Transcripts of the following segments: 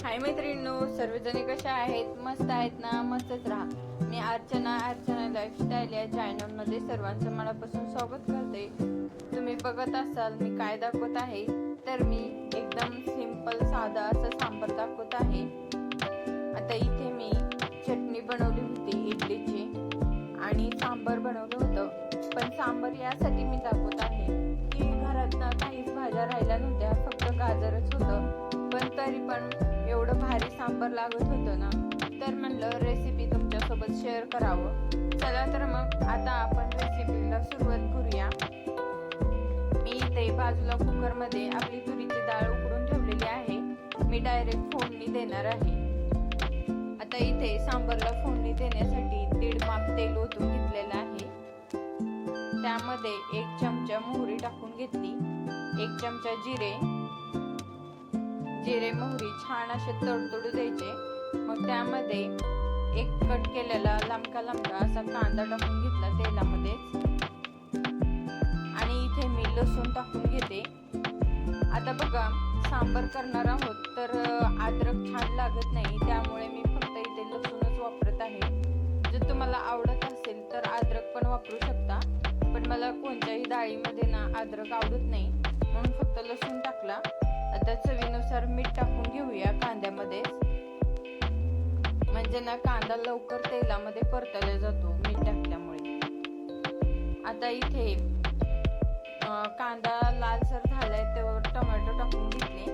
हाय मैत्रिणींनो, सर्वजणी कशा आहेत? मस्त आहेत ना? मस्तच राहा. मी अर्चना लाईफस्टाईल या चॅनल मध्ये सर्वांचं मनापासून स्वागत करते. तुम्ही बघत असाल मी काय दाखवत आहे, तर मी एकदम सिंपल साधा असं सांबार दाखवत आहे. आता इथे मी चटणी बनवली होती इडलीची आणि सांबार बनवलं होतं. पण सांबार यासाठी मी दाखवत आहे की घरात ना काहीच भाज्या राहिल्या नव्हत्या, फक्त गाजरच होतं. पण तरी पण एवढं भारी सांबार लागत होतं ना, तर म्हणलं रेसिपी तुमच्यासोबत शेअर करावं. चला तर मग आता आपण रेसिपीला सुरुवात करूया. मी इथे बाजूला कुकरमध्ये आपली तुरीची डाळ उकडून ठेवलेली आहे. मी डायरेक्ट फोडणी देणार आहे. आता इथे सांबारला फोडणी देण्यासाठी 1.5 माप तेल ओतून घेतलेलं आहे. त्यामध्ये 1 चमचा मोहरी टाकून घेतली, 1 चमचा जिरे मोहरी छान असे तडतडू द्यायचे. मग त्यामध्ये एक कट केलेला लांबका असा कांदा टाकून घेतला तेलामध्येच. आणि इथे मी लसूण टाकून घेते. आता बघा, सांबार करणार आहोत तर अद्रक छान लागत नाही, त्यामुळे मी फक्त इथे लसूणच वापरत आहे. जर तुम्हाला आवडत असेल तर अद्रक पण वापरू शकता, पण मला कोणत्याही डाळीमध्ये ना अद्रक आवडत नाही, म्हणून फक्त लसूण टाकला. आता चवीनुसार मीठ टाकून घेऊया कांद्यामध्ये, म्हणजे ना कांदा लवकर तेलामध्ये परतला जातो मीठ टाकल्यामुळे. आता इथे कांदा लालसर झालाय तेव्हा टोमॅटो टाकून घेतले.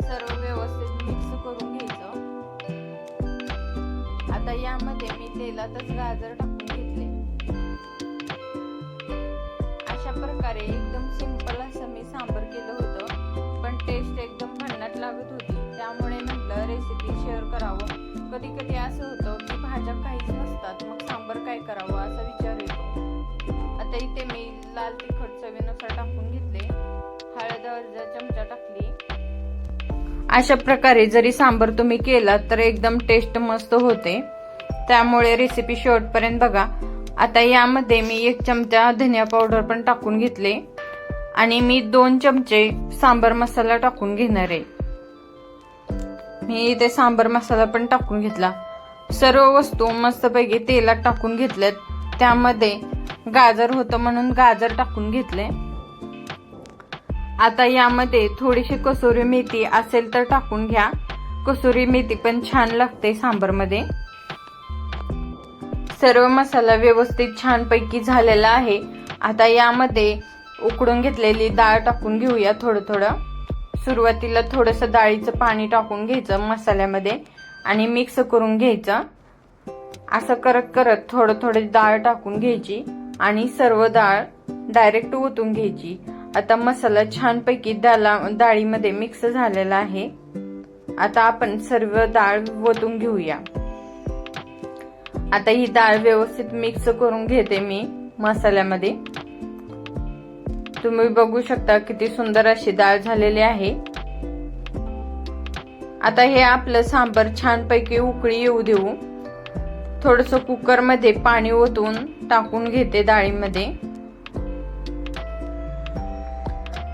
सर्व व्यवस्थित मिक्स करून घ्यायचं. आता यामध्ये मी तेलातच गाजर टाकून घेतले. अशा प्रकारे एकदम सिंपल असं मी सांबार केलं होतं, पण टेस्ट एकदम भन्नाट लागत होती. त्यामुळे म्हटलं रेसिपी शेअर करावं. कधी कधी असं होतं की भाज्या काहीच नसतात, मग सांबार काय करावं असा विचार येतो. आता इथे मी लाल तिखट चवीनुसार टाकून घेतले, हळद अर्धा चमचा टाकली. अशा प्रकारे जरी सांबार तुम्ही केला तर एकदम टेस्ट मस्त होते, त्यामुळे रेसिपी शेवटपर्यंत बघा. आता यामध्ये मी 1 चमचा धनिया पावडर पण टाकून घेतले आणि मी 2 चमचे सांबार मसाला टाकून घेणार आहे. मी इथे सांबार मसाला पण टाकून घेतला. सर्व वस्तू मस्तपैकी तेलात टाकून घेतल्यात. त्यामध्ये गाजर होतं म्हणून गाजर टाकून घेतले. आता यामध्ये थोडीशी कसुरी मेथी असेल तर टाकून घ्या. कसुरी मेथी पण छान लागते सांबार मध्ये. सर्व मसाला व्यवस्थित छानपैकी झालेला आहे. आता यामध्ये उकडून घेतलेली डाळ टाकून घेऊया. थोडं सुरुवातीला थोडंसं डाळीचं पाणी टाकून घ्यायचं मसाल्यामध्ये आणि मिक्स करून घ्यायचं. असं करत थोडी डाळ टाकून घ्यायची आणि सर्व डाळ डायरेक्ट ओतून घ्यायची. आता मसाला छानपैकी डाळीमध्ये मिक्स झालेला आहे. आता आपण सर्व डाळ ओतून घेऊया. आता ही डाळ व्यवस्थित मिक्स करून घेते मी मसाल्यामध्ये. तुम्ही बघू शकता किती सुंदर अशी डाळ झालेली आहे. आता हे आपलं सांबार छानपैकी उकळी येऊ देऊ. थोडंसं कुकरमध्ये पाणी ओतून टाकून घेते डाळीमध्ये.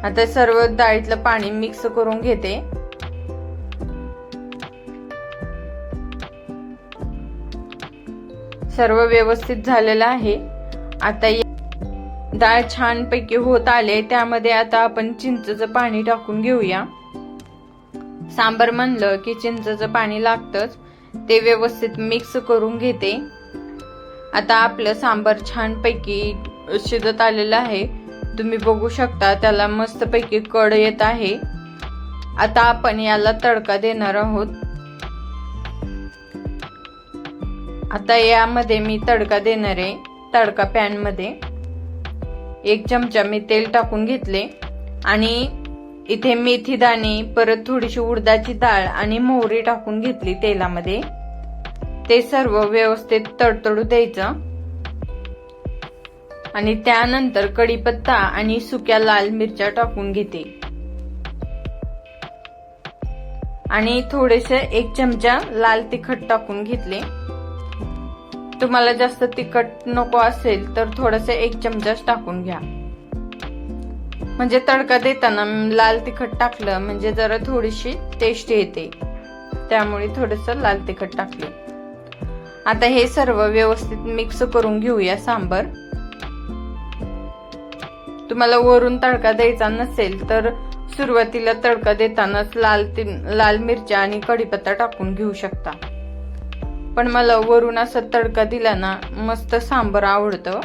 आता सर्व डाळीतलं पाणी मिक्स करून घेते. सर्व व्यवस्थित झालेलं आहे. आता डाळ छानपैकी होत आले, त्यामध्ये आता आपण चिंचेचं पाणी टाकून घेऊया. सांबार म्हणलं की चिंचेचं पाणी लागतंच. ते व्यवस्थित मिक्स करून घेते. आता आपलं सांबार छानपैकी शिजत आलेलं आहे. तुम्ही बघू शकता त्याला मस्तपैकी कड येत आहे. आता आपण याला तडका देणार आहोत. आता यामध्ये मी तडका देणार आहे. तडका पॅन मध्ये 1 चमचा मी तेल टाकून घेतले आणि इथे मेथी दाणे, परत थोडीशी उडदाची डाळ आणि मोहरी टाकून घेतली तेलामध्ये. ते सर्व व्यवस्थित तडतडू द्यायचं आणि त्यानंतर कढीपत्ता आणि सुक्या लाल मिरच्या टाकून घेते आणि थोडेसे 1 चमचा लाल तिखट टाकून घेतले. तुम्हाला जास्त तिखट नको असेल तर थोडंसं 1 चमचाच टाकून घ्या. म्हणजे तडका देताना लाल तिखट टाकलं म्हणजे जरा थोडीशी टेस्ट येते. त्यामुळे थोडंसं लाल तिखट टाकले. आता हे सर्व व्यवस्थित मिक्स करून घेऊया सांबर. तुम्हाला वरून तडका द्यायचा नसेल तर सुरुवातीला तडका देतानाच लाल मिरच्या आणि कढीपत्ता टाकून घेऊ शकता. पण मला वरून असं तडका दिला ना मस्त सांबर आवडतं,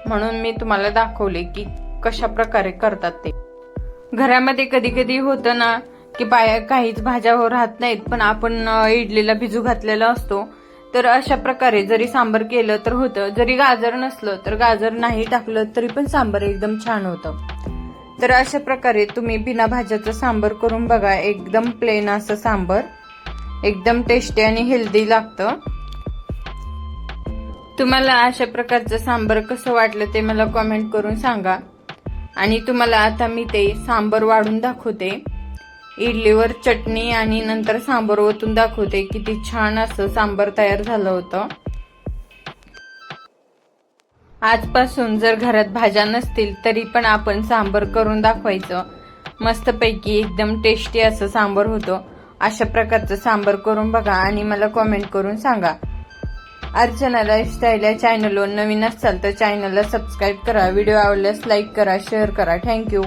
म्हणून मी तुम्हाला दाखवले की कशा प्रकारे करतात ते. घरामध्ये कधी कधी होतं ना की काहीच भाज्या राहत नाहीत, पण आपण इडलीला भिजू घातलेला असतो, तर अशा प्रकारे जरी सांबर केलं तर होतं. जरी गाजर नसलं तर गाजर नाही टाकलं तरी पण सांबर एकदम छान होतं. तर अशा प्रकारे तुम्ही बिना भाज्याचं सांबर करून बघा. एकदम प्लेन असं सांबर एकदम टेस्टी आणि हेल्दी लागतं. तुम्हाला अशा प्रकारचं सांबर कसं वाटलं ते मला कमेंट करून सांगा. आणि तुम्हाला आता मी ते सांबर वाढून दाखवते. इडलीवर चटणी आणि नंतर सांबर ओतून दाखवते. किती छान असं सांबर तयार झालं होतं. आजपासून जर घरात भाज्या नसतील तरी पण आपण सांबर करून दाखवायचं. मस्तपैकी एकदम टेस्टी असं सांबर होतं. अशा प्रकारचं सांबर करून बघा आणि मला कमेंट करून सांगा. अर्चना लाईफस्टाईल या चॅनलवर नवीन असाल तर चॅनलला सबस्क्राईब करा. व्हिडिओ आवडल्यास लाईक करा, शेअर करा. थँक्यू.